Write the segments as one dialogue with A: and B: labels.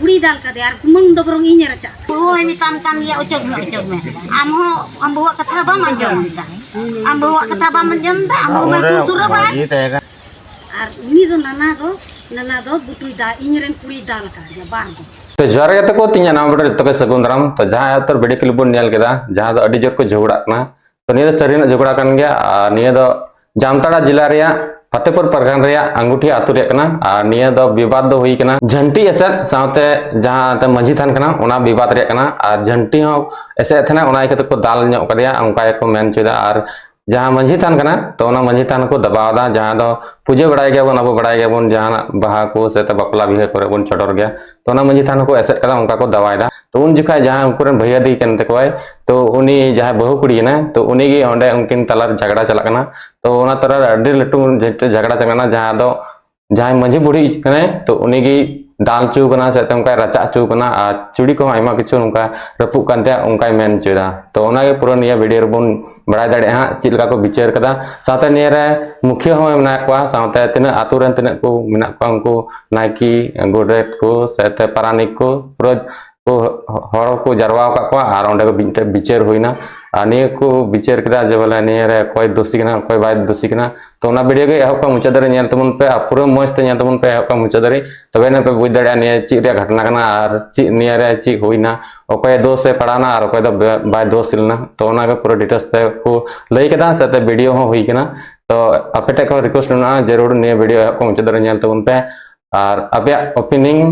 A: Kuri dal kade ar kumang do borong inya raca. Oh ini tam ya ucap me. Amho ambawa kata ba manjam ta. Ambawa kata ba manjam ta ambawa masura ba. Ar ini do nana do butui da inyren kuri dal ka ya bar do.
B: तो जोर गते को तिnya नाम बडर तो के सगुंदराम तो जहां तर वीडियो क्लिप बन नेल केदा जहां दो अडी जोर को झगड़ा ना तो निया सरीना झगड़ा कन गया निया दो जामताड़ा जिला रिया फतेहपुर परगना रिया अंगूठी आतु रे कना निया दो विवाद दो हुई कना झंटी एसेट साथे जहां ते मझी थान कना ओना विवाद रे कना और झंटी हो एसे थना ओना इकते को दाल ᱧᱚᱜ कदिया उनका को मेन चुदा और जहां मझी थान कना तो ओना मझी थान को दबावदा जहां दो पूजे बड़ाय गया अब बड़ाय गया जहां बाहा को से बपला बिहे करे बन चडर गया तो ना मझी थान को एसेट कदा उनका को दवायदा तो उन जुखा जहां उनकुरन भैया दी कन तकोय तो उनी जहां बहु कुड़ी ना तो उनी गे ओंडे उनकिन तलार झगड़ा चला कना तो ओना तरह अड्डी लटू झगड़ा चलना जहां दो जहां मझी बुढ़ी कने तो उनी गे दाल चू कना से उनका रचा चू कना आ चुड़ी को आयमा किछु उनका रपु कानते उनका मेन चुदा तो ओना गे पूरा निया वीडियो रबन बड़ा दाड़े हां चिलका को विचार कदा साथे निया रे मुखिया हो मेना को साथे तिना आतु रन तिना को मेना को उनको नायकी गोडेट को साथे पारानिक को पूरा को हर को जरवा का को आर ओंडे को विचार होइना आने को विचार कदा जे बोले निया रे कोई दोषी कना कोई बाय दोषी कना तो ओना वीडियो के एहब का मुचा दरे नेल तमन पे पूरा मस्त नेल तमन पे एहब का मुचा दरे तबे न पे बुझ दाड़े निया ची रे घटना कना और ची निया रे ची होइना ओकय दोष से पड़ाना और ओकय दो बाय दोष सिलना तो ओना के पूरा डिटेल्स पे को लई कदा साथे वीडियो हो होई कना तो अपेटे को रिक्वेस्ट ना जरूर निया वीडियो एहब का मुचा दरे नेल तमन पे और आपे ओपिनियन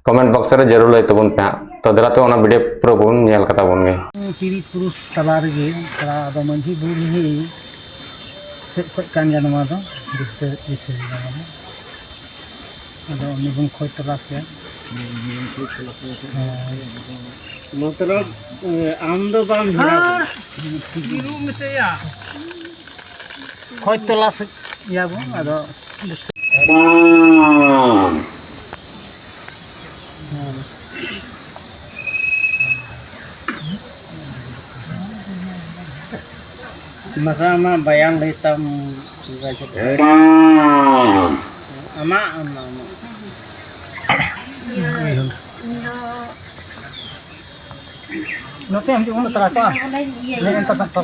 B: कमेंट बॉक्स रे जरूर लई तबन पे तो दरा तो ओना वीडियो पूरा बन नेल कता बन गे
C: तिरी पुरुष तलार गे तला द मंझी बुढ़ी से कोई कान जान मा दो दिसे अदो निबुन खोय तलाश के मतलब आम दो बाम बिरु मिसेया खोय तलाश याबो अदो Masama bayang hitam ama note हम जो तरह का लेकिन तब तक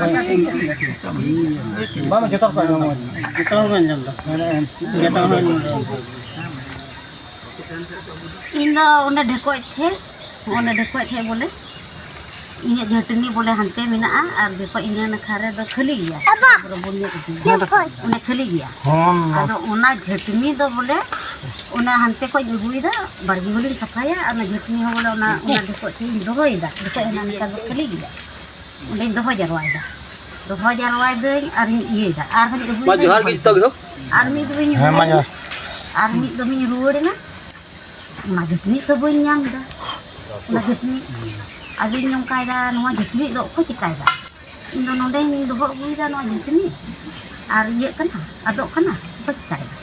C: बाम जतर का जतर बन ਜਾਂਦਾ जतर
A: इनो ओने ढेकोय थे बोले इnya जटनी बोले हंते मिना और देखो इnya न खारे दो खली गया पूरा बोलिए उन्हें खली गया अदो ओना जटनी दो बोले ओना हंते को जुगुइदा बड़गी बोली सफाया और जटनी हो बोले ओना देखो थे दोइदा देखो एना निका दो खली गया उन्हें दो जरवाइदा और ये दा और हम
C: मा जोहार की तब हो
A: आर्मी दो बिन आर्मी दो बिन रुवड़ ना मा जटनी तो बन नाम दा ओना जटनी अभी नौकायदा नवा जटनी दो को चिकायदा इन दो नोंडे इन दो बुइदा नवा जटनी और ये कना अदो कना को चिकायदा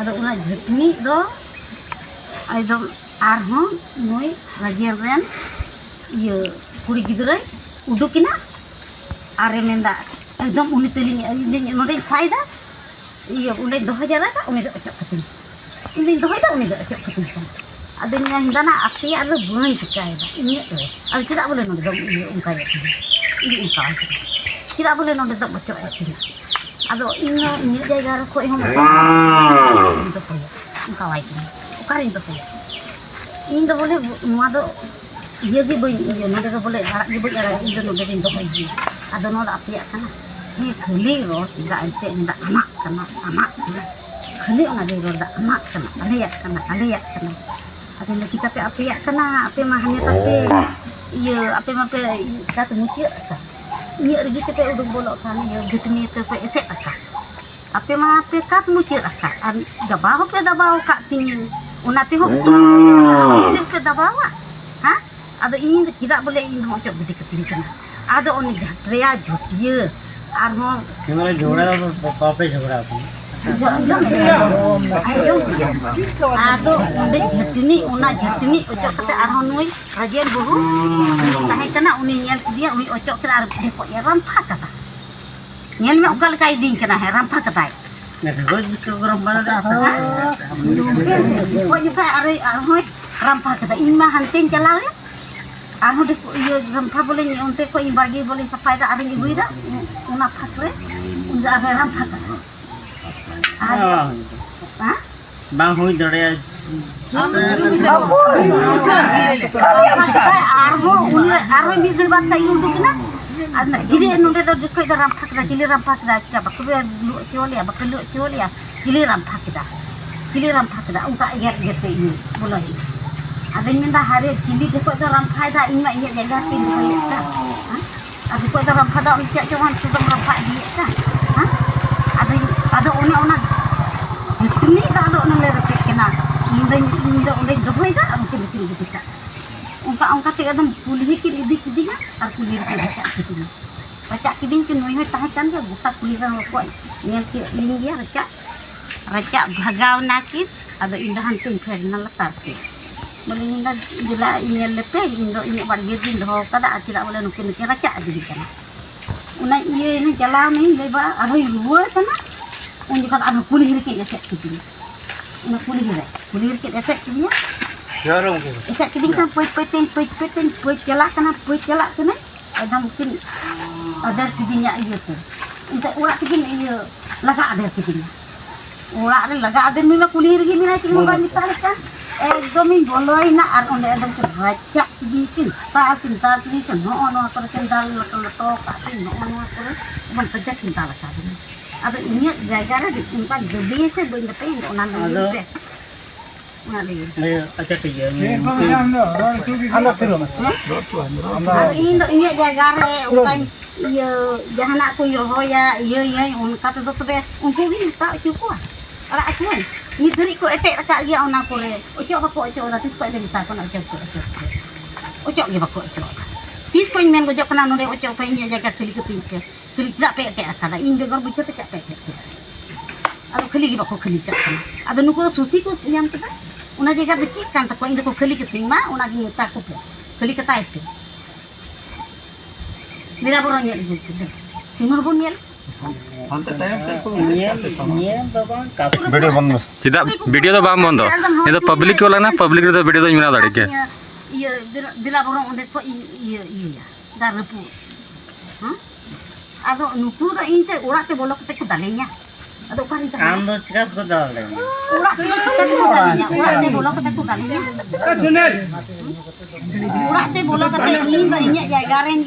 A: अदो उना जटनी दो एकदम आर हो नोय राजेर रेन ये कुड़ी गिदरे उडुकिना आरे मेंदा एकदम उनी तेलिंग नोंडे फायदा ये उने 2000 का उने दो अचक खतिन उनी 2000 उने दो अचक खतिन ada yang dana api ada bulan चिकायदा ini अब tidak boleh नोंडे दो उनका ini उनका tidak boleh नोंडे दो बच्चों ऐसे अदो इन जायगा रे कोई हम उनका वाई उकारिन दो इन दो बोले नुआ दो ये भी बई नोंडे दो बोले धारा भी बई इन दो नोंडे दिन दो बई अदो नोंडे api kana ni khali ro tidak ente ndak anak kana khali ona de ro dak anak kana aliat kana ada yang kita pe api kana api mah hanya tapi iya api mah pe satu musia iya rigi te pe udung bolok kana ya gitni te pe esek aka api mah pe kat musia aka gabah pe dabau ka tin Unati ho ke dabawa. Ha? Ado ini tidak boleh ini mau coba diketin kana. Ado oni rea jotiye. Arno
C: Kemana jodoh apa jodoh apa?
A: Ado onde jatini una jatini ocok kata arno nui rajen buru. Tahe kana uni nyel dia uni ocok kata arno deko ya rampa kata. Nyel me ukal kai ding kana he rampa kata.
C: Nah, gue juga orang mana dah?
A: Kok juga are arno rampa kata imah hanting jalan ya. Arno deko iya rampa boleh onte ko imbagi boleh sampai da are ibu ida. Una pakre. Unda are rampa kata. Ha?
C: Bang hui dari
A: Arro ini bahasa Inggris na. Adna jadi nunde do dikoi da rampak da jili rampak da ka bakwe lu cholia baklu cholia jili rampak da unka yer gete ini boleh. Ada minta hari jili dikoi da rampak da inna iya jaga tin dikoi ka. Ha? Ada dikoi da rampak da uncia cuman sudah rampak dia ka. Ha? Ada ona ini tak ada orang lelaki kena. Indah gabai dah, mungkin gitu tak. Ungka tiada orang pulih kiri di kan, aku lihat dia baca kiding kan noi tahan canda buka pulisan lokoi. Yang dia raca bhagaw nakit, ada indahan tu kerana letak. Melinda jela ini lepe, ini bargedin doh kada tidak boleh nukin raca jadi kan. Una ini jalan ini leba, ada luar sana. Unjuk kan ada pulih rikit ya set kiding. Una pulih rikit ya set kidingnya.
C: jorong ke.
A: Set kiding kan poit celak kana. Ada mungkin ada kidingnya iya tu. Untuk urat kiding iya laga ada kidingnya. Urat ni laga ada mila pulih rikit mila cuma bagi tarik kan. Domin boloi na ar onde ada raja kiding tar kiding kan no terkendal leto kasi no terus ban pejak cinta lah tadi. Ada ini jaga di tempat gede se benda pe onan ni.
C: Ayo, aja kerja ni.
A: Anak ini jaga ukan iya jangan aku yo hoya iya kata tu be untuk ini tak cukup. Ala aku ni dari ko etek ka dia onak ko le. Ojo apa ojo nanti ko ada bisa ko nak ojo. Ojo ni bako ojo. Tis ko men ko jok na no de ojo pe ni jaga seli ke pinche. Seli tak pe ke asala inde gor bucho te pe. Ada khali gi bako khali tak. Ada nuko susi ko yang kita una jaga becik kan tak ko inde ko khali ke tingma una gi tak ko. Khali ke tai pe. Mira borongnya ibu. Timur bonyel.
C: Video band
B: tidak video tu bang bondo itu public wala na public itu video tu mina dadi ke
A: iya bila borong onde ko iya dar repu ado nuku da inte urat te bolok te kudalenya ado kan inte
C: ando chikas ko dale.
A: urat te bolok te kudalenya urat te bolok te ini inya jagaren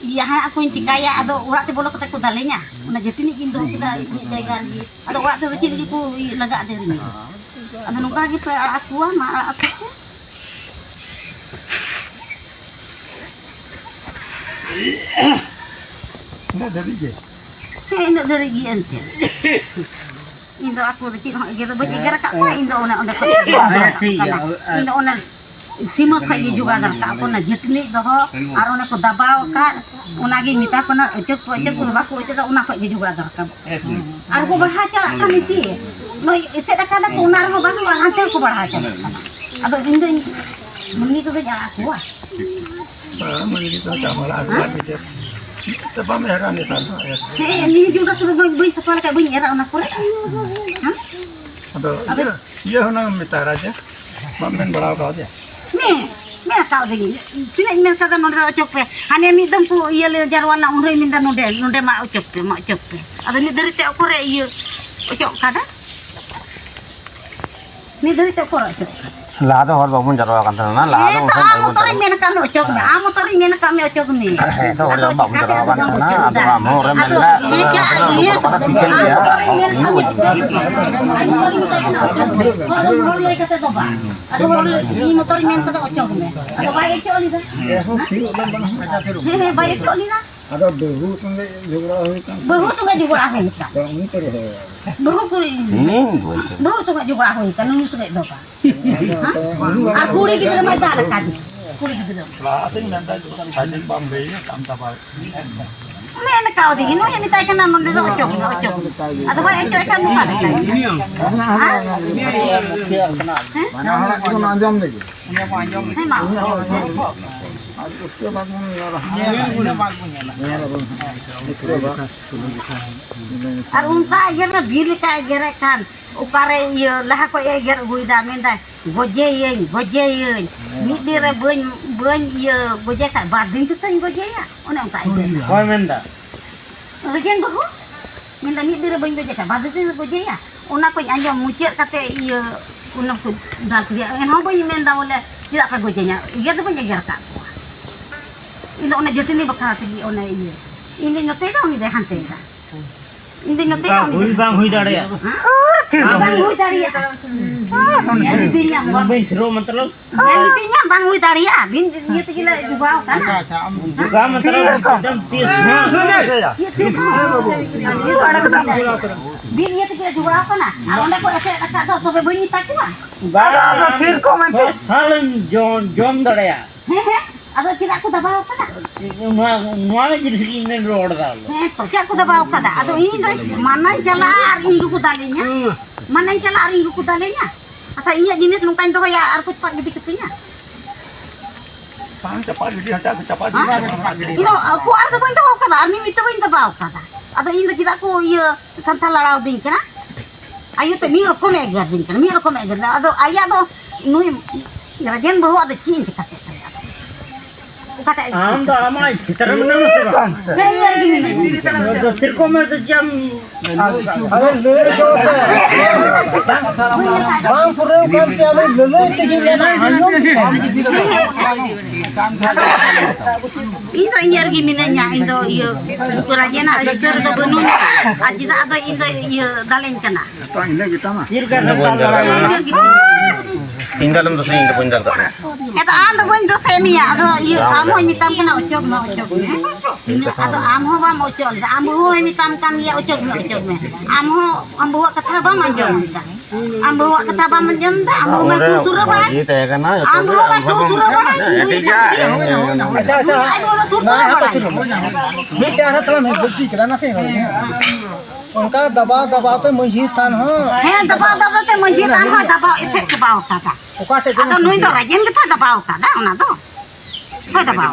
A: iya aku inti kaya ado urat te bolok te kudalenya una jetini indo kita jagan ado urat te kecil itu laga dari ni ado nuka gitu aku ma aku Ini dari ente. Indo aku kecil gitu bagi gara kak ko indo ona ko. Indo ona sima kai juga dar ka ko na jetni doho arona ko dabaw ka unagi mita ko na ojek ko ba ko ojek una ko juga dar ka. Ar ko bahaca kan iti. No ite da kada ko unar mo ba ko hancur ko bahaca. Ado indo muni ko be jala ko.
C: Mari kita campur lagi. Sebab merah ni tak.
A: Ini juga sudah beri sekolah kayak begini era anak kulit.
C: Ada. Ia hendak minta raja. Mamen berapa aja.
A: Ni tahu begini. Sini ini kata nondel ocok pe. Hanya ni tempu ia le jarwana unre minta nondel mak ocok pe. Ada ni dari tak kore ia ocok kada. Ni dari tak kore ocok.
B: lado hor babun jaro kan na lado
A: motor men kan ocok na motor men kan me ocok ni
B: itu hor babun jaro kan na atau amo re mella
A: motor men kan ocok ni ada baik ocok ni dah baik ocok ni dah
C: ada behu tu juga kan.
A: Behu tu juga ahli kan. Behu tu juga ahli kan. Nunu tu juga doa. Ar kuri gidra ma dal ka di. Kuri gidra. Men kau di no yang ditai kana non de ocok. Atau ba ocok kan bukan de. Ar unta ajar na bir ka ajar kan. Ukare ye lah ko ajar guida menda. Goje ye. Ni dire bun ye goje ka badin tu sen goje ya. Ona unta ajar.
C: Kau menda.
A: Regen bahu. Menda ni dire bun goje ka badin tu goje ya. Ona ko anjom mucir kate ye una ko dal dia. En ho bun menda ole tidak ka goje nya. Ye tu bun ajar ka. Ilo ona jotin ni bakal ti ona ye. Ini nyote ka ni de hante ka. Ini nyote ka ni.
C: Bang hui dah ya.
A: Bang hui dari ya. Intinya bang hui dari ya. Bin dia tu gila juga kan.
C: Juga मतलब एकदम तेज
A: Bin dia tu gila juga apa nah. Orang ko ऐसे अच्छा तो सब बनी ताकि ना.
C: गाड़ा फिर को मन हालन zone dah ya.
A: Ada tidak aku dah bawa kan.
C: Nuan jadi ini road dah.
A: तो क्या aku dah bawa kan. Ada ini mana jalan ini ku dalinya. Mana jalan ini ku dalinya. Asa iya jenis lupain tu ya aku cepat gitu kepinya.
C: Cepat jadi cepat.
A: Ino aku ada pun tahu kan. Army itu pun tahu kan. Ada ini kita aku iya santai larau ding kan. Ayo tu miro kau megar ding kan. Miro kau megar. Ada ayah tu nui. Rajan bawa ada cin kita.
C: हम तो हमारे भीतर में नहीं होता तो सिर को मैं तो जम अरे ले जो बाम पूरे ऊपर से अभी ले के लेना
A: Indo inyar giminanya indo iyo kurajena ajar do bunun ajida ado indo iyo dalen kana.
C: सिर का
B: Tinggal untuk sini ke punjal tak?
A: Eta ando bundo semia ado iyo amo mitam kana ocok ma ocok. Ado amo ba mo ocok. Amo mitam kan ya ocok ma ocok me. Amo kata ba manjom. Amo kata ba manjom da amo ma susura ba. Amo ma susura ba.
C: उनका दबाव पे मुझे स्थान हो
A: है दबाव पे मुझे स्थान हो दबाव इफेक्ट दबाव का आता नुई तो राजन के था दबाव का ना उना तो है दबाव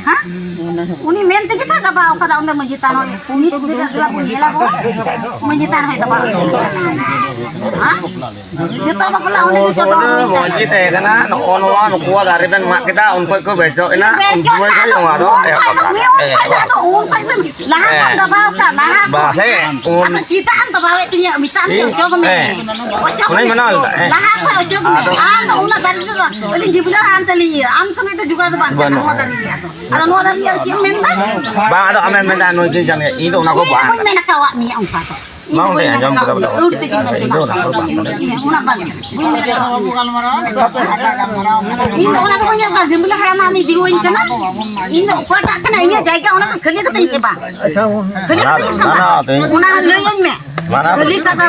A: हां उनी मेन ते kita दबाव का उन मुझे स्थान हो उनी तो गला बोलेला को मुझे स्थान है दबाव हां kita bakal unik itu
B: Wajib teh karena nono kuat dari dan mak kita untuk ke besok ini untuk ke yang ada bahasa
A: kita antar bawa itu ya misalnya coba
B: ini mana
A: lah apa coba anda ulah dari itu ini jibula antar ni antar itu juga ada banyak ada nuan dari yang minta
B: bang ada amen minta nuan itu jangan itu nak kau bang
A: mana kawat ni yang apa
B: mau deh jam berapa itu nak kau bang
A: una balik ini orang punya kan jumlah halaman di diuin kana ini kotak kana ini jaga orang khali kata ini ba khali kata una leyan me khali kata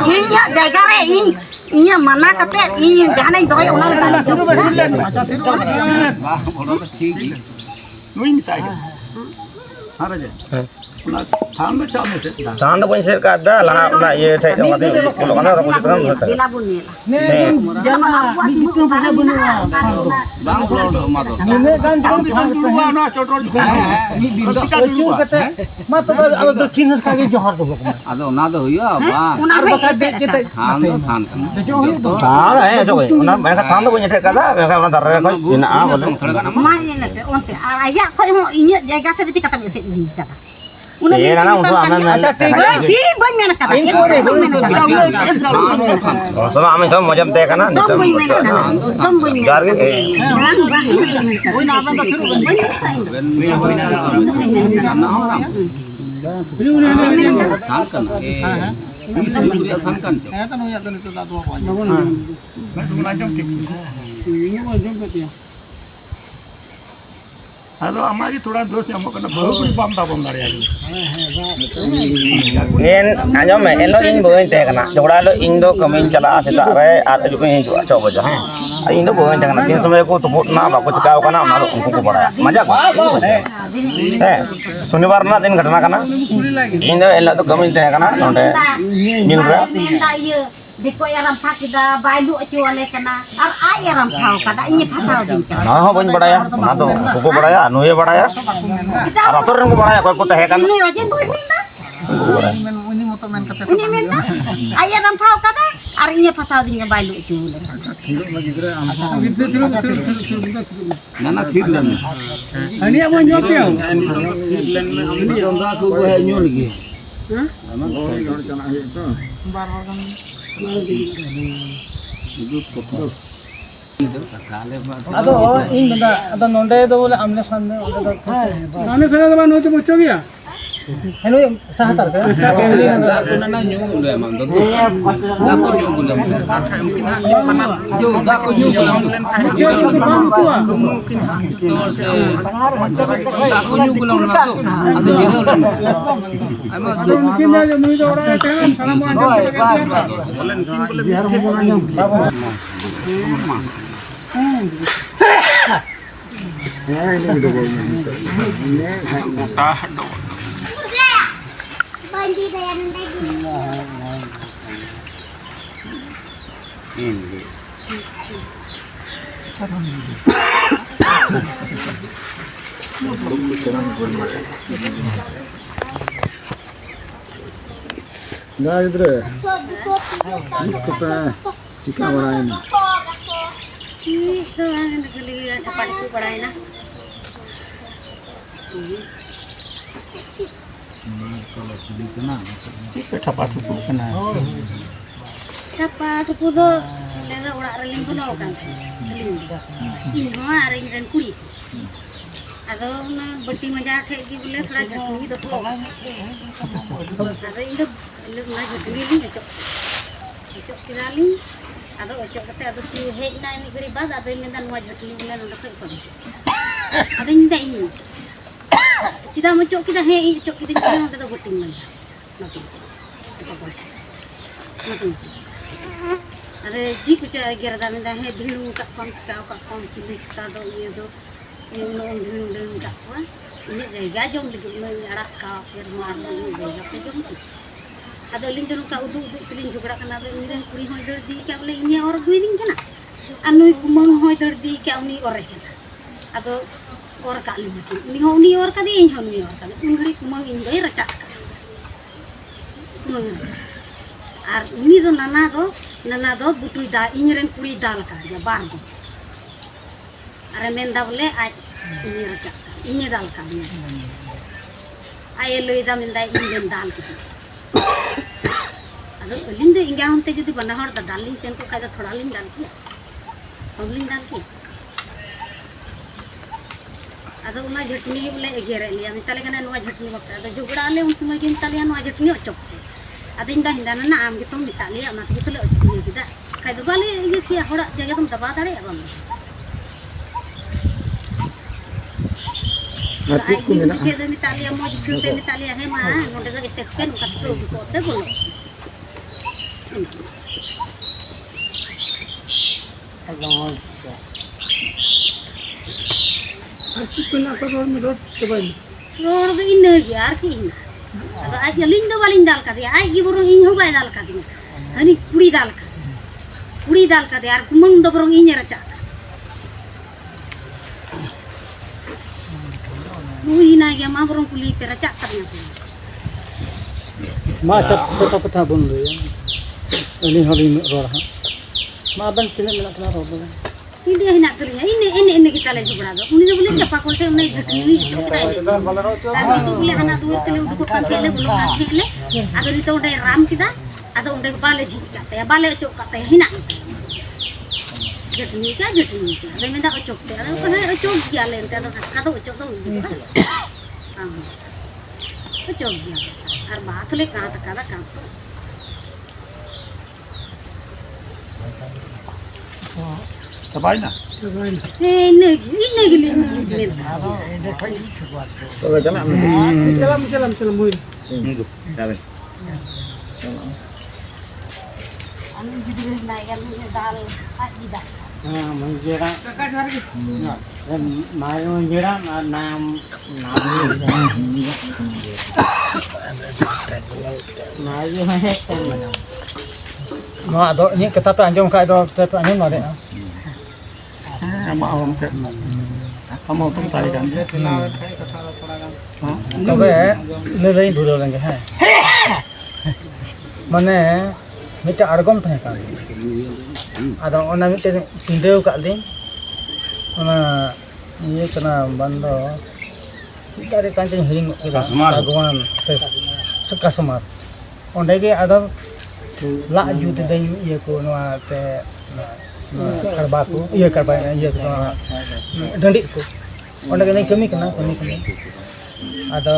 A: ini jaga re ini mana kata ini jahana doy una
B: Tanda pun sih kada lah ye saya cuma tu kalau mana orang punya orang tu. Sama kami semua macam teh kan?
D: Halo, amari थोड़ा दोस्त हमको ना बहुत बड़ी बम था बम दारे इन आजो में एलो इन बोइन ते कना जोड़ा लो इन दो कमिन चला सेता रे आते जो इन जो चो बजा है इन दो बोइन ते कना तीन समय को तो ना बाको चिकाओ कना ना उनको को बड़ा मजा को है शनिवार ना दिन घटना कना इन दो एला तो कमिन ते कना नोंडे निल रे
A: देखो यार हम था किदा बाइलू अचुवाले कना और आ यार हम थाओ कदा इन फसाओ दिन
D: ना हो बन बड़ा ना तो को बड़ा नुए बड़ा और अतर को बड़ा कोई को तहे कना
A: ini aja tuh ini minta ayah ram tahu kata arinya pasal dia balu itu
C: nana khir lan ani abo nyok ya ini ronda ko ko nyu lagi ado इन बंदा ado नोंडे दो बोले आमने सामने आमने सामने तो बानो तो मुच्चो गया हेलो साहतर के ना न्यू ले मान दो ना को न्यू गुले जो दा को न्यू गुले जो तो काम को ममकिन दा को न्यू गुले ना तो अदो जेरो आमा ममकिन ना जो मुई दौड़ा है सारा मान दो बोलन बोले बिहार में
A: Siapa tu kudo lera urak reling kuno kan. Ini aring dan kuri. Ado na beti maja thek ki bole thora jhoni do ko. Ado indo lu na jhoni li cok. Cok kirali. Ado cok kate ado ki hej na ini gari bad ado ini dan wajh ki bole no thek ko. Ado ini dai ini. Cida mo cok kita hej cok kita ni no do beti maja. Nanti. अरे जी कुछ गिरदा में दा है ढीलू का कौन police का दो ये दो ये लोग ढीलू का कौन ये जगह जो में अड़ा का फिर मार ये जगह पे जो अदो लिंग जो का उदू क्लीन झगड़ा करना दो इनरेन कुड़ी होय दर दी क्या बोले इन्हें और दुई दिन केना अनु कुमंग होय दर दी क्या उनी और केना अदो और का लिंग की उनी हो उनी और का दी इन हो उनी और का उन घड़ी कुमंग इन गई रचा और उनी जो नाना दो बुतुई दा इनरेन कुड़ी दाल का या बार दो अरे मेंदा बोले आज इन्हें रचा इन्हें दाल का आये लोई दा मेंदा इनरेन दाल की अदो लिंग दे इंगा होते जुदी बना हर दा दालिंग सेन को कायदा थोड़ा लिंग दाल की लिंग दाल की अदो उना झटनी बोले एगेरे लिया मिताले कना नुआ झटनी बता अदो जुगड़ा ले उन समय दिन तालिया नुआ झटनी अचक अदो इंदा हिंदा ना आम के तुम मिताले अना तो तले अचक किदा काय दो बाले ये किया होड़ा जगह तुम दबा दाड़े अब ठीक को मेना के दो मिताले मोज फिरते मिताले है मा नोडे दो सेकंड का तो कोते बोलो रोड दो इन यार की अब आज लिंग दो वाली दाल का दिया आज की बरो इन हो बाय दाल का दिया हनी कुड़ी दाल का दिया यार कुमंग दो बरो इन रचा मुई ना गया मा बरो कुली पे रचा करना
C: मा चप पता बन रे अनि हली रोड हा मा बन तिने मिला कला road
A: ini hina kerinya ini kita lagi berada ini tu boleh siapa kolte ini ini kita boleh hana dua kali untuk kasih belum kasih agar itu udah ram kita atau udah balik jika ya balik cok kata hina jadi ni ada minta cok ada kan cok jalan ada cok tu cok jalan arba tu le kata
D: Sabayna.
A: Ini gili.
D: Coba jalan.
C: Salam muin.
D: Nunggu. Jalan.
A: Anu jadi naikkan dal haji dah.
C: Menjera. Dan mai menjera nam. Nah, ada ini kita tu anjung kai do kita tu anjung ada.
D: Kamu tuh tadi kan.
C: Tapi lelai dulu lagi ha. Mana mita argom teh kan. Ada orang mita pindah kat dia. Ona ini kena bando. Dari kancing hiring kita. Agwan sekasumar. Onda ke ada lak juta dah ia ko noa te karbaku iya karbai iya ko dandik ko. Onda ke kami kena. Ada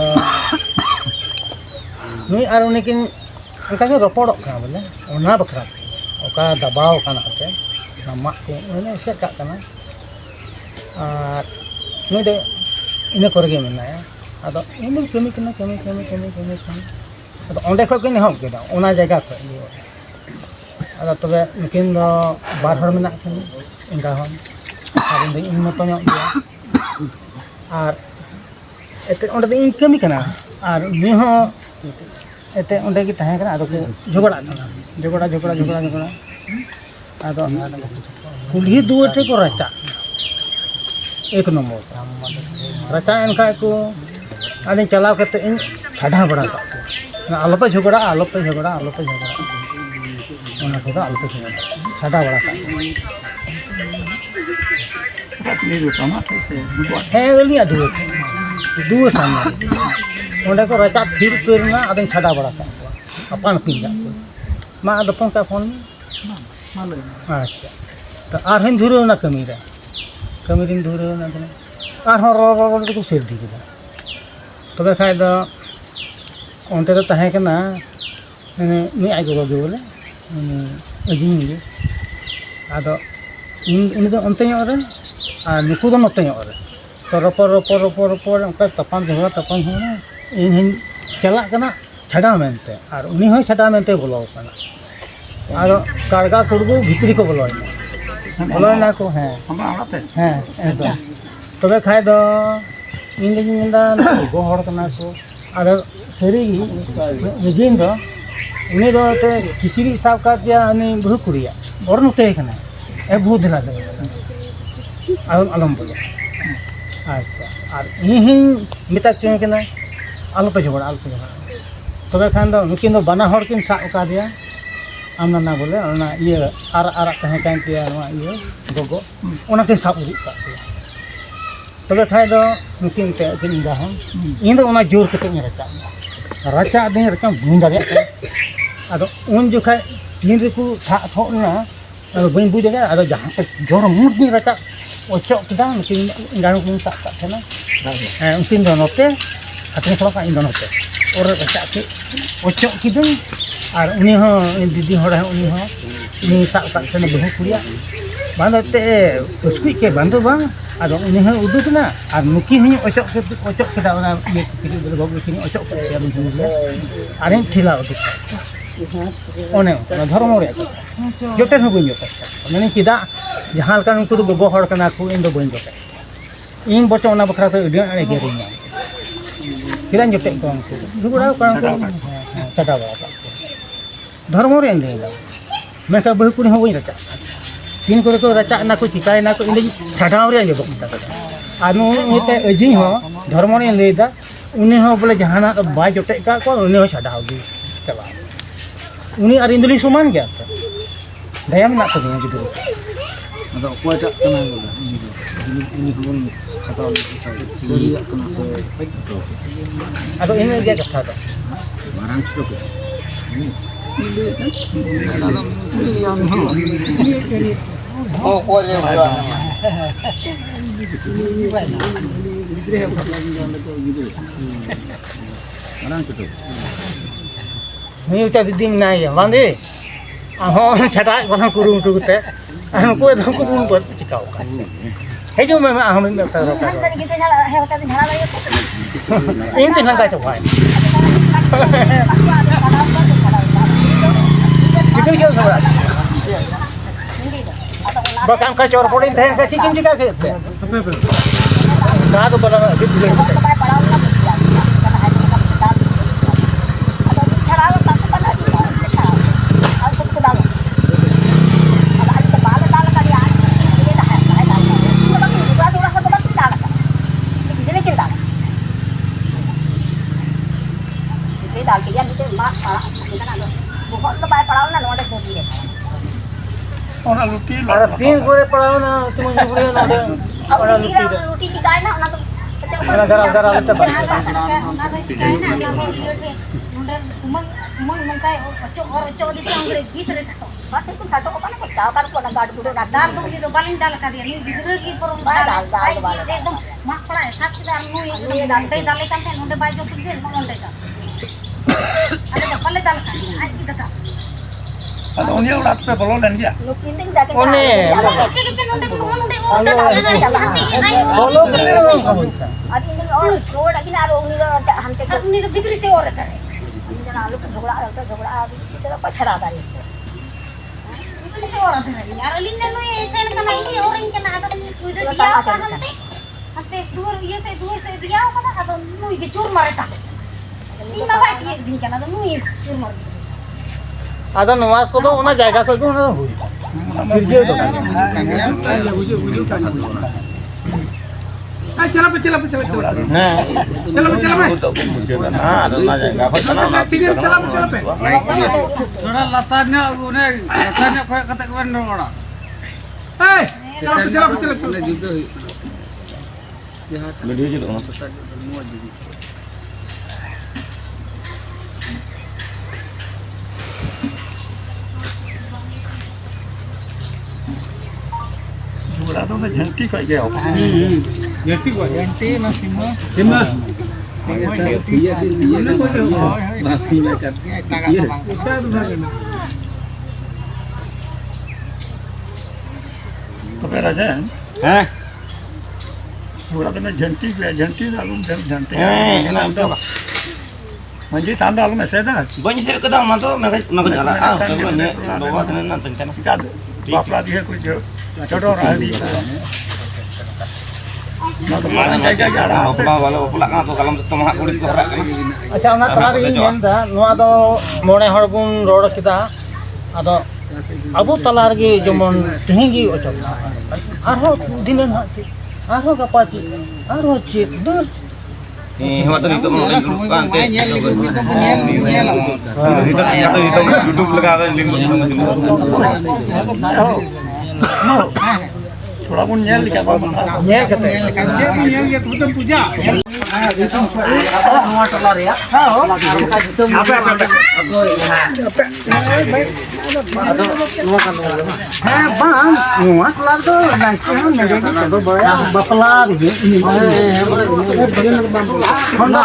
C: ni aru nekin angka ke ropodok kan boleh. Ona bakrat. Oka dabau kan ate. Nama ko ini sekat kana. Ni de ini korge mana ya. Ada ini kami kena. Ada onde kau kini hok kita, ona jaga kau ini. Ada tu mungkin bar hor menak kini, enggak hon. Ada yang ini tanya dia. Itu onde ini kami kena. Ni ho, itu onde kita hanya kena. Ada jogora. Ada kuliah dua tu ko raca. Ek nombor. Raca enka ko. Ada calaw kata ini khada bada. Nah, alpa झगड़ा. Ona kita alpa झगड़ा. Khada bada.
D: Ini dulu sama.
C: Ini ada dua sama. Onda ko raca thir perna ada khada bada. Apan pinja. Ma ada pon ka phone. Acha. To arhen dhuro na kamira. Kamirin dhuro na. Arhon ko sel di kita. Tobe khai da onte to tahe kana ni ai go boleh ajing ni ado ini do onte nyor re niku do note nyor re to ropor onka tapan hona in chalak kana chada mente ar uni hoi chada mente bolo kana aro karga kurbu bhitri ko bolo na ko he ekdom tobe khai do ini da go hor kana ko ada seri nijin do ini do te kiciri sab ka dia ani buhu kuria orang te kana buhu dila de alam bolo acha ar ini mita ken kana alpa jogora tobe khan do nukin do bana hor kin sa ka dia amna na bole ona iye ara tahe kan dia no iye gogo ona ke sab uri ka tobe khai do nukin te kin dahon ini do ona jor kete raca raca ding raca bunda dia ado un jokai tin riku tha thona ado bain bu jaga ado jahan te jor mud ni raca ocok kita nukin nganu kun tak thena untin do note atne thora ka in do note or raca ke ocok kidung ar uni ho didi hora uni ho ni tak thena behu kuria banda te uspi ke bandu bang ada ini hal udah kena, ada mungkin ini ocok kita orang ia kiri bergabung sini ocok kita yang dulu, ada yang thilau tu, one, धर्म रे, जोटे हो बन जोटे, मैंने किदा जहाँ kan उनको तो बगो हर कना को इन दो बन जोटे, इन बच्चों ना बकरा तो इडियन अरे गेरिंग, किदा जोटे को उनको, दुगुड़ा को चटा बड़ा, धर्म रे इंदे, मैं क्या बहु कुछ हो बन जोटे तीन को रचा ना को चिकाय ना को इन छाटाव रे जो बकता आनु इते अजी हो धर्म रे लेदा उनी हो बोले जहाना बाय जोटे का को उनी हो छाटाव दी चला उनी आर इंदली समान गया था दया में ना तो नहीं gitu
D: Ada kuat tak kena bola. Ini pun kata dari kena
C: atau ini dia kata tu
D: barang cukup. Oh, kuat ni bola. Barang cukup.
C: ni ucap ding nai ya bandi ahon छटा बना कुरु कुरु ते उनको इधर को बुन को चिकाओ हे जो मैं हम में तर का इन ते लंका चौपाई कितने क्यों सब बकान का चोर पड़े थे का चिकन चिका के कहां तो बड़ा
E: Orang luti
C: ada tin gore padaw na tumong gore na ada luti ada gara-gara lete ba
E: ada unia urat pe bolon dan dia.
C: ada nuwas ko do ona jayga ko do na hui firje to
E: चला पे चला
C: na
D: हां ना जाएगा भाई ना
E: चला पे
F: थोड़ा लताnya koy kata kwen ora
E: ए चला
F: gitu
D: वीडियो जो
E: जुड़ा तो मैं झंटी को गया
C: yati ko yati na simma
E: तो फिर राजा
D: हैं
E: जुड़ा तो मैं झंटी डालूं झंटी
D: ना तो
E: मंजी तांदा डालूं मैं सेदा
D: बन से कदा मा तो मैं जाला आ तो ने दो दिन ना तंचना
E: सिका बापला दिए कुछ छोटो रादी
D: mana jaga jarak opla wala opla ka to kalam to maha kulit ko hara
C: acha ona tala ri men da noa do mone hor bun rod kita ado abu tala ri jemon tehingi ocho arho dinan arho kapati arho chit dur
D: hot itu mau kan te itu YouTube लगा के link
E: थोड़ा बुन nail लिखा बाबा
C: nyel kate
E: nail ये तुम पूजा
C: noa tala ri ya ha ho apa ado noa kan ha bang noa tala do nang ko mere ni ko baya bapla ri ini honda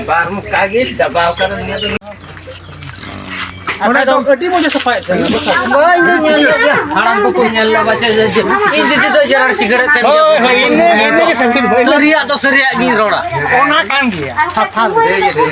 D: Baru kaget dabau karena ini tuh.
C: Ada adi mo sa fight.
F: Haram ko nyalla baca jadi. Ini itu jarak cigaret kan.
C: Ini sakit boy.
F: Surya atau surya gi roda.
C: Ona kan dia.
F: Sathal deh jadi.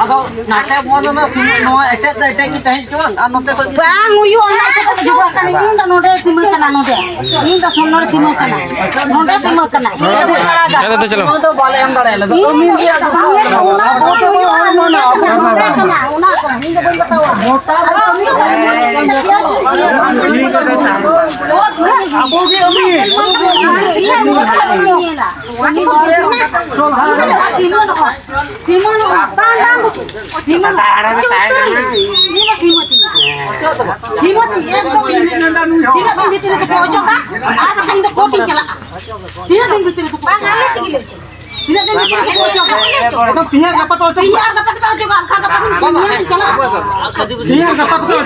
F: Atau nate mo na no etek kita cuan anote ko
A: Bang, uyu anak kita juga kan ini dah node simul kana node. Ini dah sonor simul kana. Node simul kana. Ini dah beraga.
B: चलो चलो
F: तो बाले हम डरे लगे
A: Ini dia bang ya una foto una kana una kana. Ini dah beritahu. Abogi ami.
C: Pihak dapat ojo. Pihak dapat ojo.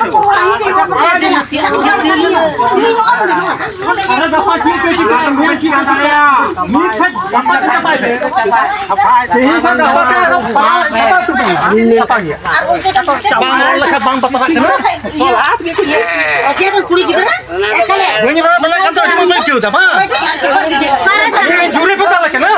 C: Ada dapat dia kita ambil kita saya. Mungkin dapat kita pakai. Pihak dapat dapat tu. Apa dia? Bang lekat bang dapat kena. Solat.
A: Oke, kan kulit gitu kan?
C: Ini mana kantor cuma baju apa? Juri betul kena.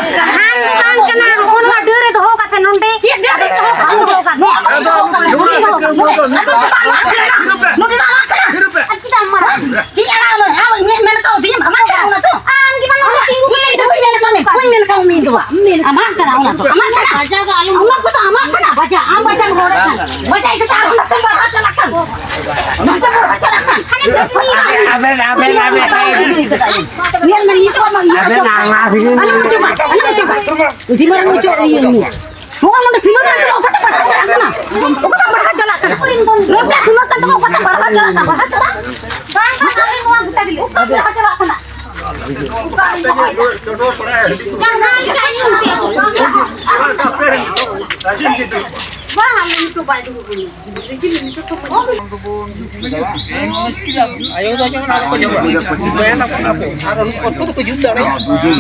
C: Ayo dah jangan aku coba. Saya nak apa? Harus foto tu juta ni.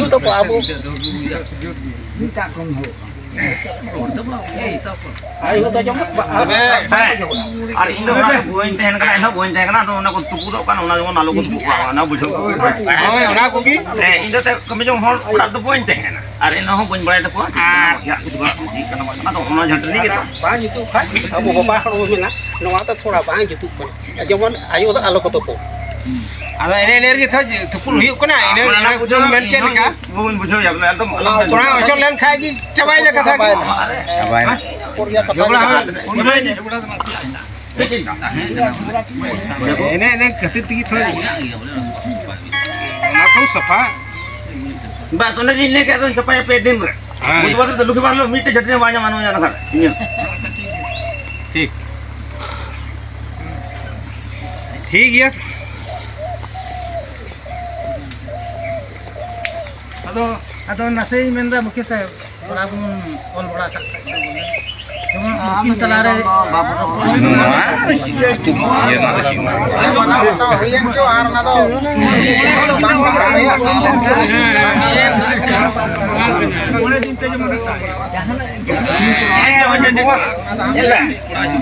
C: Juta apa abu? Ayo dah jangan.
D: Ada Indo nak buat tehen kan, Indo buat tehen kan, tu nak tuku tu kan, nak nak lalu tuku, nak bujuk.
C: Nak kogi?
D: Indo tu kami jom hall, nak tu buat tehen. Ada Indo hall buat berai tu pun. Ya, itu juga. Karena tu orang jangan terlihat kita.
C: Bang itu kan. Abu bapa harus mina. Nama tu थोड़ा bang itu pun. Jangan ayo dah alok tu pun. Ada ini energi tu tukul hiu kena ini nak bujuk maintain kan?
D: Bukan bujuk ya, tu.
C: Kurang asal lain kaki cabai je kata. Cabai. Ini kasih tinggi tu. Nak tu sapa.
D: Bas orang ini kan tu sampai pedem. Buat tu luki baru meet jadi banyak manusia nak.
C: ठीक ठीक है अदो नसे मेंदा मुख्य से बड़ा गुण all बड़ा का मुख्य तलारे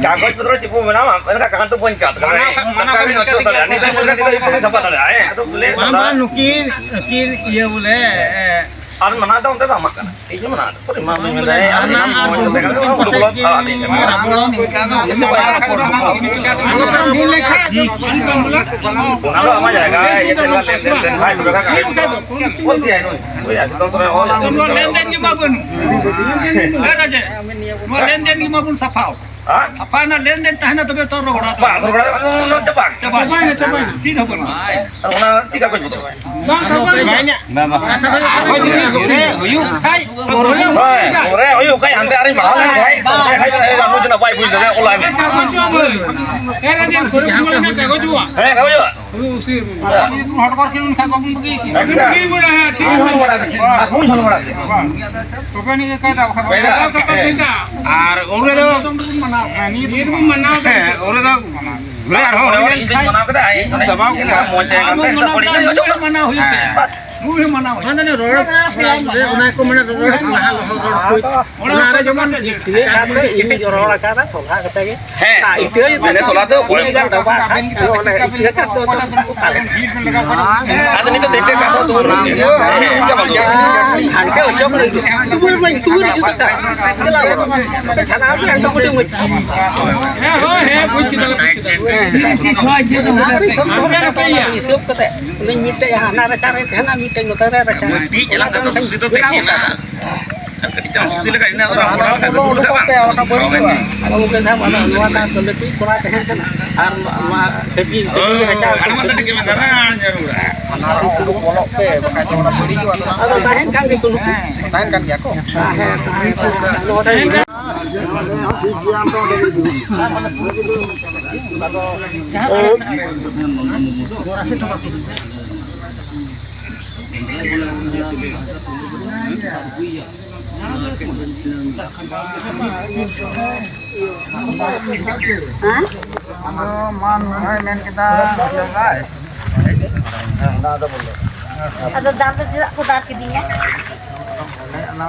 D: कागज पत्र चिपको बना मेरा कागज तो बन जाता है mana ini kan bukan kita sempat ada itu boleh
C: mana nukir ये बोले
D: ada mana tahu kita sama kan itu mana पर मां में है kalau ama जाएगा ये तेरा लेन भाई पूरा का बोल दिया इन्होंने वो यार तो और
C: लेन देन की मापुन ले राजे लेन देन की मापुन सफाओ apa na len den tahna tobe tor roda
D: Pak, berapa? Cepat.
C: coba tin hober na
D: Karena tiga kali betul.
C: banyak oh jadi huyu sai
D: Ore, ayo kayak ante hari mahal nih, kayak kamu cina baik pun jadi ulang.
C: era dia guru guru na ko juwa
D: Kamu juga?
C: hardcore kilun ka ko bagi
D: Kamu
C: mura ha
D: Kamu sama lagi. Kamu sama lagi.
C: tobe ni ka da ar ore do manao ni manao ore do ore ar ho
D: Ini mana kita? Ini
C: दबाव के ना
D: mau cek ante, kita boleh
C: मना हुई मुहे मना हुई माने road उना को माने रोड लहा रोड उना रे जमन ini roड का ना सोला कते के
D: itu aja. Ada sholat tuh boleh. Ada nih tuh tete kamu tuh. Iya bagus.
C: हल्के उचम रे तू मैं तू रे जुता चला खाना भी हम तो कुछ है कुछ की तरह सब कते नहीं मिटे हाना रे करे खाना मिटे नोता रे
D: Di jalan ke atas itu tekniknya. Kan kecil silakan ini orang-orang kan dulu kan.
C: kalau mungkin sama nuwa ta to lebih kurang teh kan ar ma tepi
D: Ada mana di gimana ya udah.
C: ana suruh polok pe pakai orang beli atau tahan kan gitu tahan kan ya kok
A: Ada dapat tidak ko dar kidinya.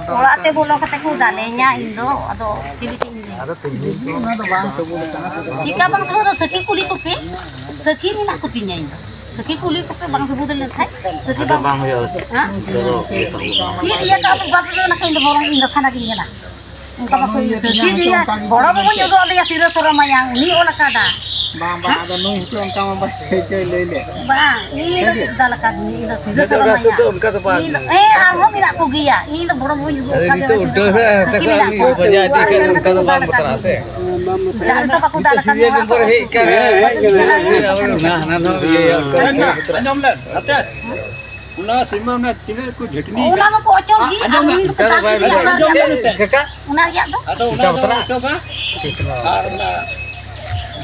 A: Wala te bolong kata ko dalenya indo ado kidi ini. Jika bang sudah seki kuli ko pe seki ni nak kupinya indo. Seki kuli ko pe bang sebut dengan kai. Seki bang ya. Ha? Iya ka bang bapak nak indo bolong indo kana kinya lah. Engkau apa itu? Seki dia bora mo yo do ya sira sora mayang ni ola kada.
C: bang ada nung itu ang tama bas kay lele
A: Bang, ini dalam kad ini sira sora mayang. Amo mira ko giya. Ini bora mo yo kada. Jangan pakai dalam kad.
C: anjom le atas una simma na chile ko jhetni
A: Una mo pocong gi, ini kita una ya do.
C: ada una coba karena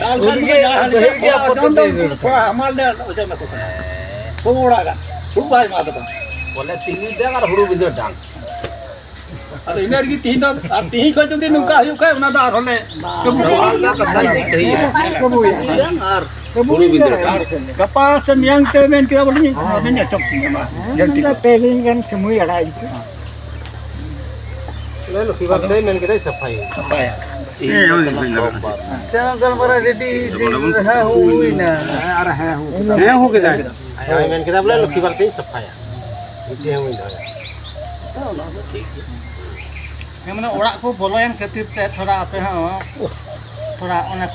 C: dal kan amal de oja na ko pura ga subai ma da bolle tini de ar huru bido dang ada inar gi tin da tin ko jodi nuka hu ka una da ar hole huru bido kapas yang temen kira boleh ni ya tok ni ma jadi peling kan semui ada itu lalu kibar de men kita safai jangan para jadi huina arah hu kita men kita boleh kibar de safai itu yang ini yang mana orang ko bolo yang ketip te thoda ape ha thoda ona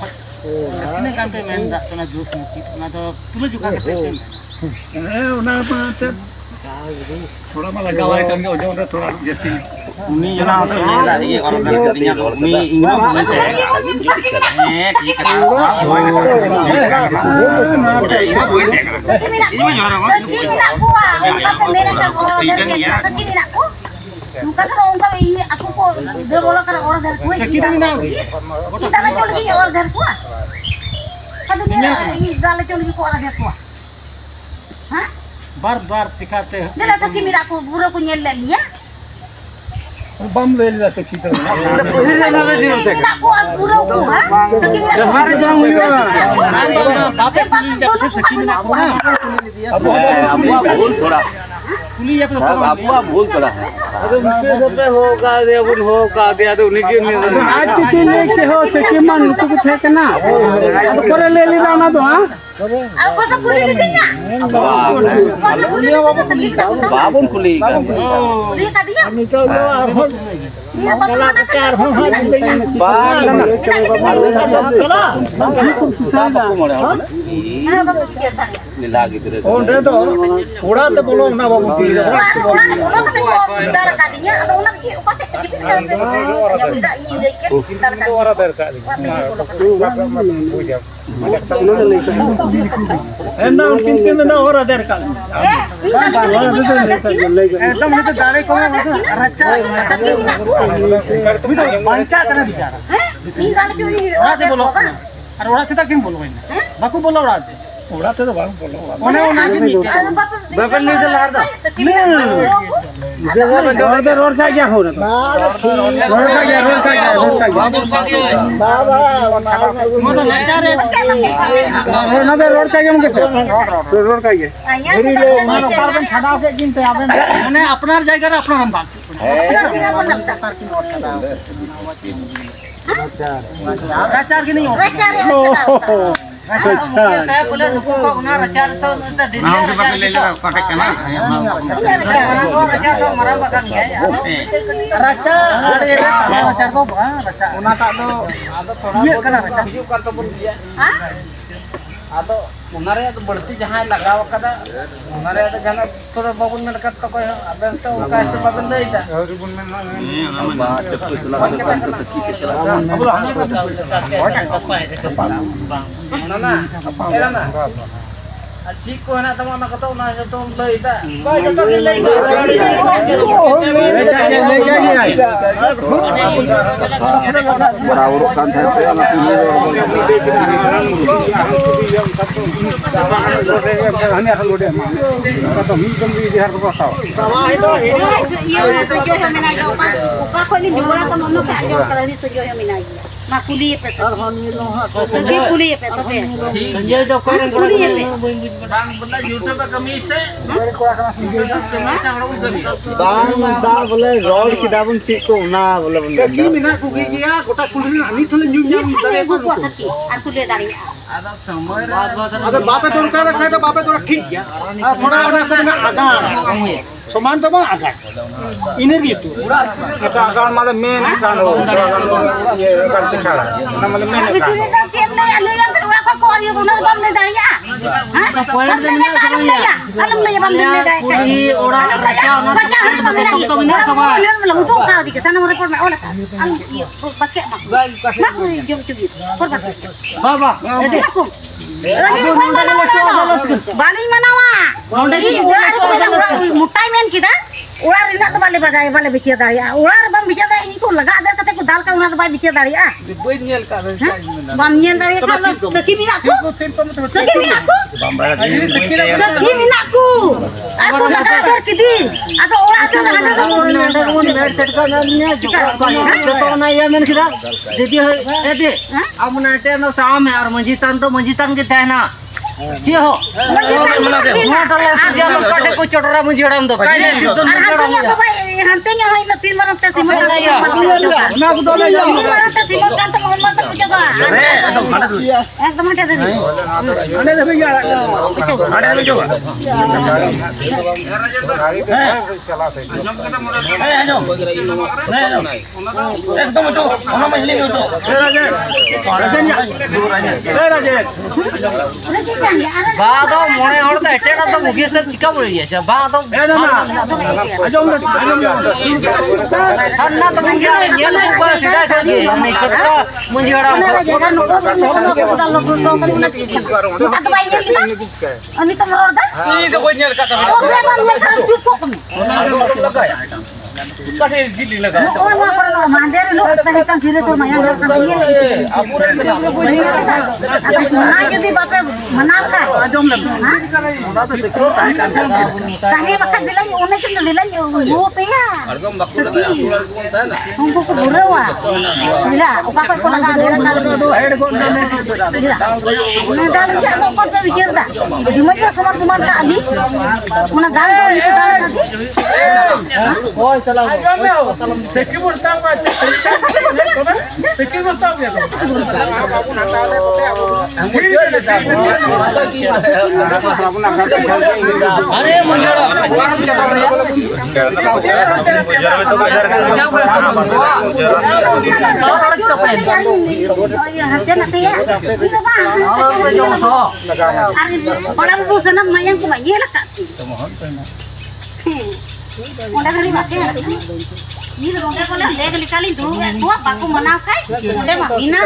C: ini kan pe men dak na jus ni na to tulu juga ketip ona pa te थोड़ा माला गावाय kan ke ojo थोड़ा जैसे
D: Ini jalan tuh ini tadi orang dari ketinya ini boleh cek. Kita
A: Ini nak buah. Tapi mereka orang dari segini nak buah. Muka kan orang tahu ini aku kok dia bola karena orang dari kue. Kita lagi lagi orang dari kue. Kan dia ini dalam lagi kok orang dari kue. Hah?
C: बार-बार दिखाते हैं
A: Dia nak kimi aku buru punya lelia.
C: बम ले लेते किधर
A: Ini nak buah buru ku ha. Kimi nak.
C: हमारे गांव में बातें
A: Kimi nak buah.
D: भूल थोड़ा
C: पुली एक
D: आपका भूल थोड़ा है
C: अरे उनके सब होगा दे उन होगा दे तो उनके आज के लिए के हो से के मन तो कुछ है के ना पर ले ली ना तो हां
A: Aku tak boleh dinya.
D: बाबुन कुली
A: Dia tadi ya.
C: निकलो और
A: Dia
C: कला कार हो
D: बाल
A: mana bapak bicara tadi
C: onde do ora te bolo na babu ki
A: orang kan mau darah kadinya atau orang ki pasti kejepit kan ya udah ini deket darah kadi
C: ora der ka enna tin tin na ora der ka एकदम itu dari ko racha panca kana bicara
A: ini kan curi
C: ora te bolo ar ora kita kim bolo baku bolo ora te to baku bolo one ona ki
A: bapak ni तो लार दो
C: जगह road का क्या हो रहा road का क्या ना दे रोड का क्या मुके रोड का ये मानो कार्बन छाड़ाव के दिन पे आवे माने अपना जायगा रे अपना हम बात रचार की नहीं हो
F: saya boleh ruko kok una racar to nta din
D: Nah, kita pilih pakai kena.
F: racar to marang bakang ya
C: raca ada raca ko ba raca una ta do ये kana raca
F: ado unare ado berarti jahan lagaw kada unare ado jana थोड़ा babun men kat to ko aben to ka se babun dei da na era na ठीक को ना तमा ना कतो ना तो लई दा ba जतो के लई
E: बराबर काम था से ना हमें असल लोडे तो हम कम भी बिहार को पास
A: Upa ko ni dua ko mono ka ajo kala ni sujo ya minai. Ma kuli pe to. Sujo kuli pe to pe.
F: ये जो कोई
A: Kuli pe.
F: bang benda YouTube kami se
C: दा बोले रोड की दाबन ठीक को ना बोले की बिना को गया गोटा कुली ani थले new new
A: Kuli ko ko sakti. Aku le dari.
F: ada समय
C: अगर बापे तो का रखा तो बापे तो ठीक है थोड़ा बड़ा करना आगा समान तो आगा इन्हें भी तू आता आगा माले मेन कान हो ये करते खड़ा ना माले main
A: Aku tu ni tak siap ni anu yang kedua ko ko ni guna bam le dari ya. Ha? Poin de ni alam le ya. Alam le bam le dari.
F: kuli orang raca orang
A: Betul benar sama. Lalu tu kau di sana mau report mana? Alam pakai mak. Mak ni jom cubi. Kau pakai.
F: baba
A: Jadi aku. Balik mana wah? Jadi mutai men kita. Ular ini tu balik badai balik bicara dari. Ular bam bicara ini tu lega ada kata ku dal kau nak balik bicara dari ah. Bam nyen dari kalau sekini aku. Sekini aku. Sekini aku. Aku lega ada kidi. Atau ular tu lega ada.
F: तो ना ये मैंने किया दीदी है दे अब ना टेनो शाम है और मंजितान के तहना ये हो ना तो ये लोग काटे को चोटरा मुझे उड़ाम दो भाई ने Sidhu
A: Hantanya hai na tin maram te simon na aku dole ya maram te simon kan to mohon mata puja ba ekdom hate de
C: ane le भैया
D: Ada lu coba. एकदम तो हम मछली में तो
F: बादो मोने और तो एटेना तो मुझे से चिका बोल गया अच्छा बादो अन्ना तो मुझे ये लोग को सीधा कर दिए नहीं तो मुझे उड़ाम
A: Ani to moroda
D: ini तो कोई नहीं लगा था
A: oke man me kan cukup
D: लगा है कैसे गिल्ली लगा
A: oh ma pero mandere lo tadi kan dire to mayan kan ye na jadi bapak menangkap adom tadi makan bilang unek kan bilang yo pe ya
D: harga bakul lगा
A: हमको को बुरवा मिला उका को लगा दे ना हेड को ना डाल के तो पर तो विचारदा दिमाग समान समान का अभी उना गान तो नहीं डाल
C: ओए चला सेकी बोलता हूं सेकी बोलता हूं
F: अरे मुझे
A: Harga nanti ya. Itu bang. Orang bosan nama yang kumanya lah kak. Udah kali pakai. Ini loh udah kalau dia kali dulu tua baku menakai. Udah mah bina.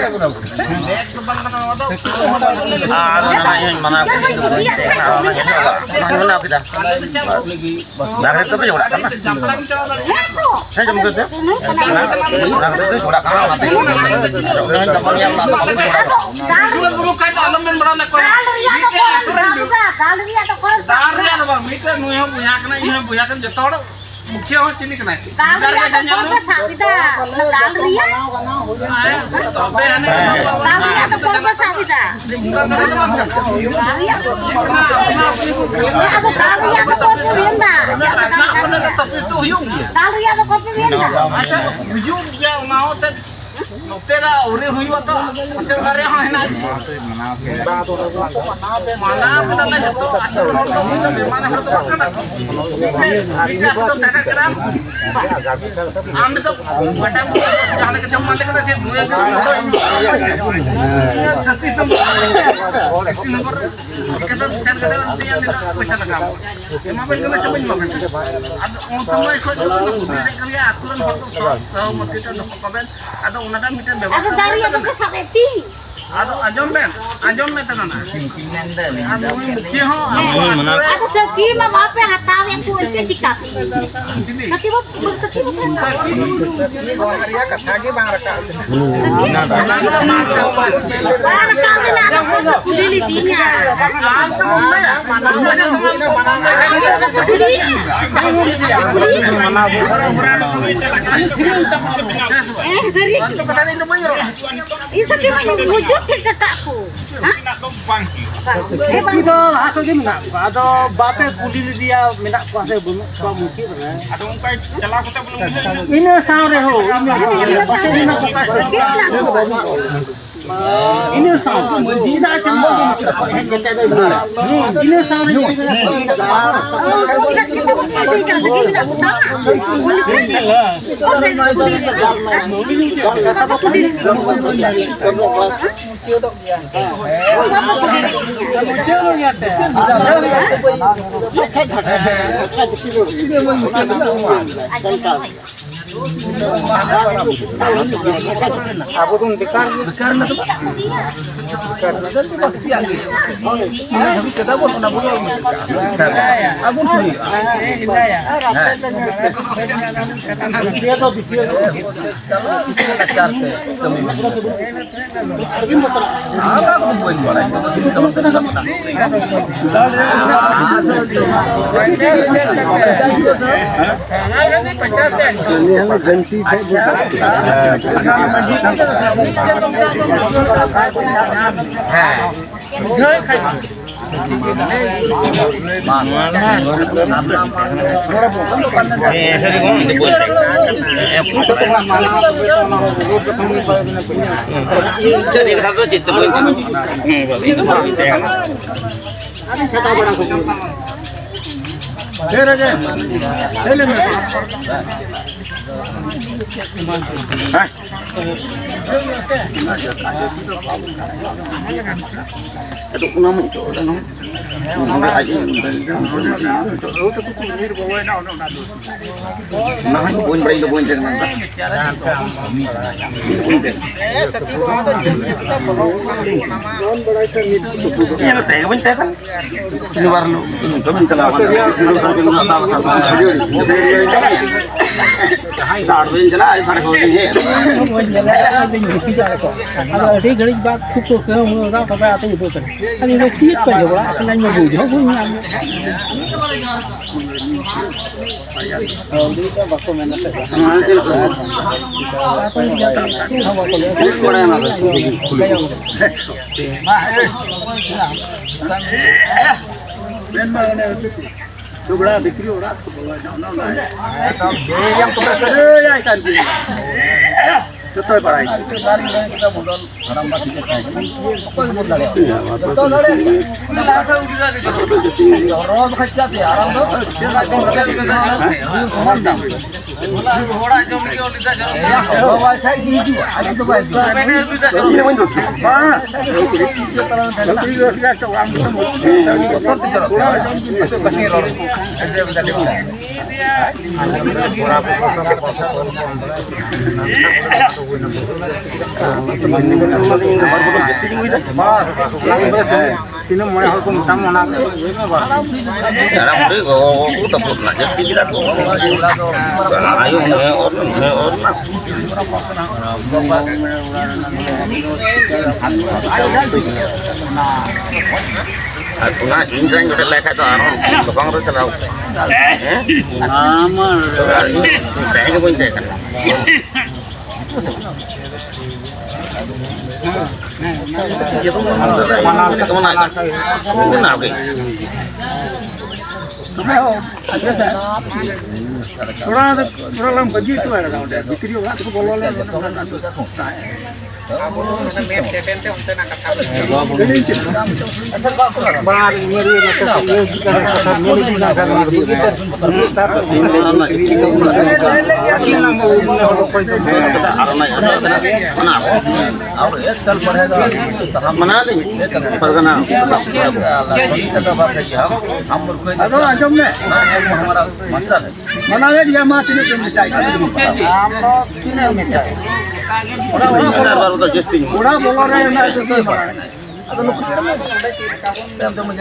E: थोड़ा बजी तो है बिक्री होगा तो बोलो ले मनावे दिया मां तीन पे मिठाई बड़ा बोलो रे ना तो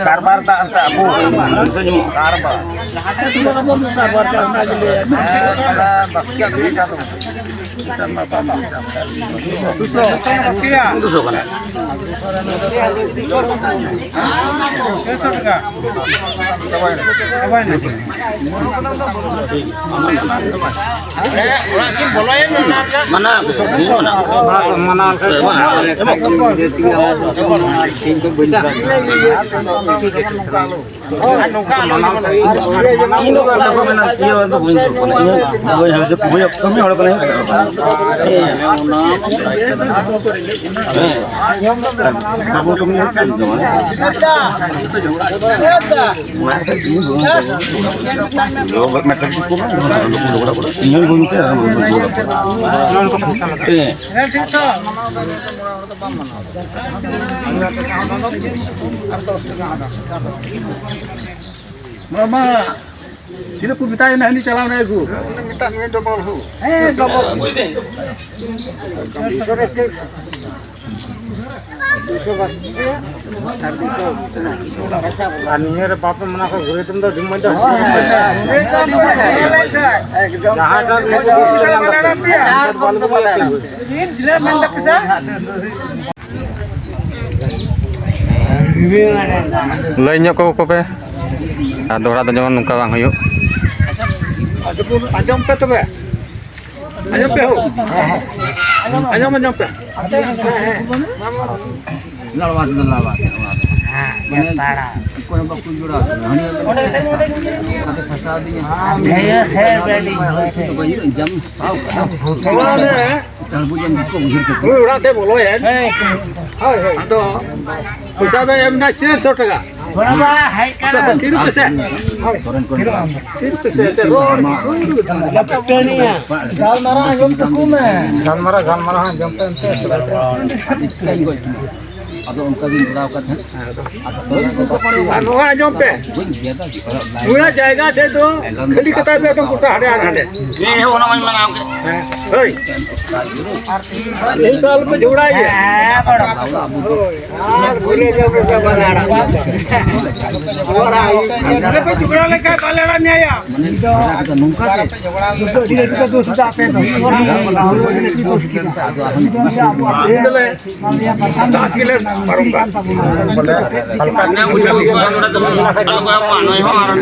E: कारबार ता aku senyum कारबार कारबार करना के लिए बाकी अभी का तो sama papa tusuk kan Mama, kita ku minta ini cala na aku. Minta ni double hu. Double. Aninya re papa mana ko gure tum da dimma da. Jahan da
B: lay nyok ko pe dohra do jeman nungka bang huyuk
E: Anjom pe to be. Anjom pe ho. Anjom pe.
F: Lawat. Ya para. Kau nak kunjura. Ada fasad ni. Saya ready. Tu banyak jam.
E: Kalau ni,
F: Terbu jam itu mungkin tu.
E: orang tu bolo ya. Hai. Ado. Pusat yang nak 300 taka.
F: Berapa? Hai kan?
E: 3%.
F: Koran.
E: 3%. Road.
F: Laptop ni ya.
C: Gal marah jom teku me.
E: Gan marah jam pe
F: Atau engkau ni berapa kan?
E: Anu jam pe. Mula jaga deh tu. Kali kata dia tu kita ada.
D: Ni ho namanya mana ke?
E: Hei. Ini kalau pe जोड़ा है. बोले जब बनाड़ा. और पे जोड़ा लेके बालेड़ा में आया.
F: Kita nungka tu.
C: Dia juga tu sudah apa tu?
E: Ini dah kile marunga.
D: Karena udah tu kalau gua mana ho orang.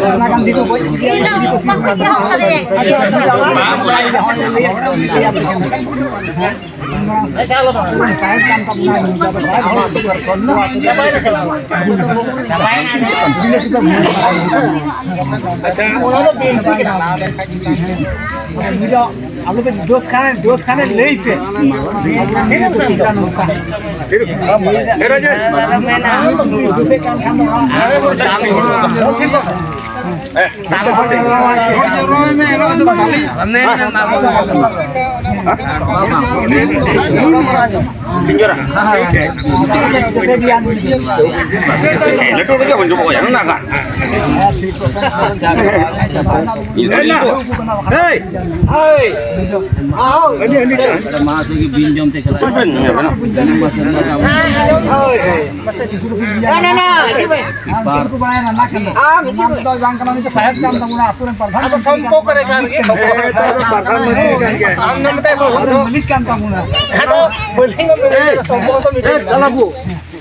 C: आलू पे दोस्त खाने ले पे ठीक है तो नौका फिर अजय दूसरे काम
D: Leto lagi apa coba yang nak kan?
C: Hei, hei, ini binjam teh kalau.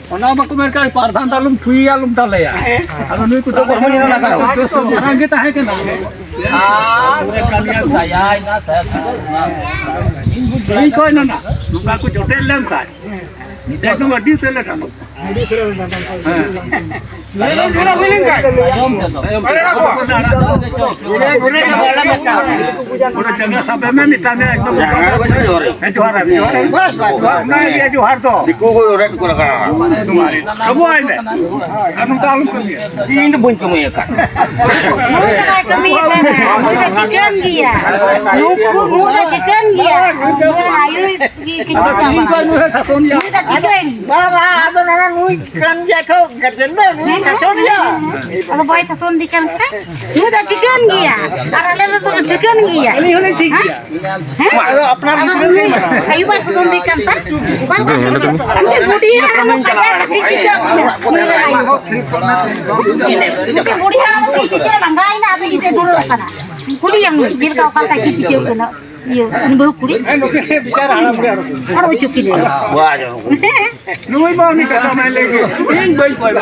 C: Ona baku mereka pardan talum thui alum talaya. Anu nui kutu kormo ni nak kalau. Orang kita hai kena. Pure kalian saya ina saya. Ini kau nana. Nuka ku hotel lem kai. Itu mati sele kamu. Lain pura feeling kai. Ada apa? Pure kepala mereka. Pure jaga sampai mana tanya ekdom. Juara. Nah dia juara tu.
D: Diku ko red ko nakara.
C: Kamu aja. Anu tahu kami.
D: Ini tu pun kamu ya kan.
A: kami chicken dia. Nuka chicken dia. Ayo kita chicken.
E: Baba, ada nana nui kan dia tu kerja ni kacau dia.
A: Kalau boy sasun di kan kan? Nuka chicken dia. Arale tu chicken dia.
C: Ini hanya tiga.
E: अपना
A: Ayo boy sasun di kan kan? Bukan kan? Ini budi kamu pakai kaki chicken. Ini budi kamu chicken banggai na abis itu dulu kan? Budi yang bil kau kaki chicken kan? Iya, ini baru kuri.
C: Bicara alam dia.
A: Harus cuci dulu.
D: Wah, jangan.
C: Nui bau ni kata main lagi. Ini baik baik.